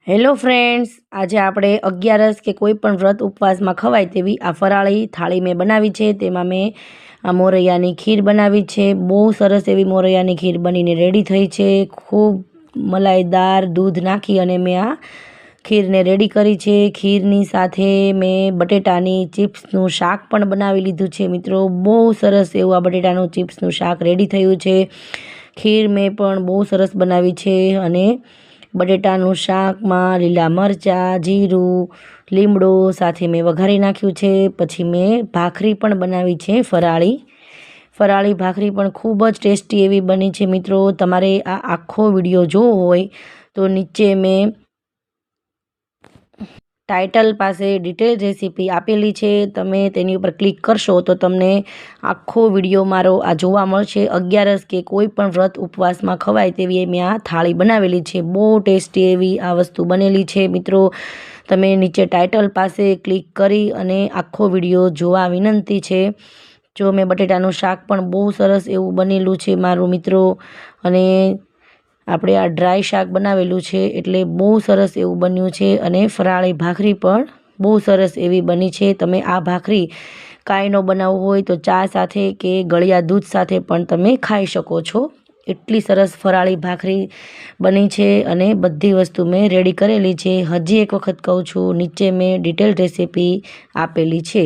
Hello friends, આજે આપણે 11 કે કોઈ પણ વ્રત ઉપવાસમાં ખવાય તેવી આ ફરાળી થાળી મેં બનાવી છે। તેમાં મેં આ મોરૈયાની ખીર બનાવી છે। બહુ સરસ એવી મોરૈયાની ખીર બનીને રેડી થઈ છે। ખૂબ મલાઈદાર દૂધ નાખી અને મેં આ ખીરને રેડી કરી છે। ખીરની સાથે મેં બટેટાની ચિપ્સનું શાક પણ બનાવી લીધું છે। મિત્રો, બહુ સરસ એવું આ બટેટાનું ચિપ્સનું શાક રેડી થયું છે। ખીર મેં પણ બહુ સરસ બનાવી છે અને બટેટાનું શાકમાં લીલા મરચાં, જીરું, લીમડો સાથે મેં વઘારી નાખ્યું છે। પછી મેં ભાખરી પણ બનાવી છે ફરાળી ભાખરી પણ ખૂબ જ ટેસ્ટી એવી બની છે। મિત્રો, તમારે આ આખો વિડીયો જોવો હોય તો નીચે મેં ટાઇટલ પાસે ડિટેલ રેસીપી આપેલી છે। તમે તેની ઉપર ક્લિક કરશો તો તમને આખો વિડીયો મારો આ જોવા મળશે। 11 કે કોઈ પણ વ્રત ઉપવાસમાં ખવાય તેવી મેં આ થાળી બનાવેલી છે। બહુ ટેસ્ટી એવી આ વસ્તુ બનેલી છે। મિત્રો, તમે નીચે ટાઇટલ પાસે ક્લિક કરી અને આખો વિડીયો જોવા વિનંતી છે। જો મેં બટેટાનું શાક પણ બહુ સરસ એવું બનેલું છે મારું મિત્રો, અને આપણે આ ડ્રાય શાક બનાવેલું છે એટલે બહુ સરસ એવું બન્યું છે। અને ફરાળી ભાખરી પણ બહુ સરસ એવી બની છે। તમે આ ભાખરી કાંઈ ન બનાવવું હોય તો ચા સાથે કે ગળ્યા દૂધ સાથે પણ તમે ખાઈ શકો છો। એટલી સરસ ફરાળી ભાખરી બની છે અને બધી વસ્તુ મેં રેડી કરેલી છે। હજી એક વખત કહું છું, નીચે મેં ડિટેલ રેસીપી આપેલી છે।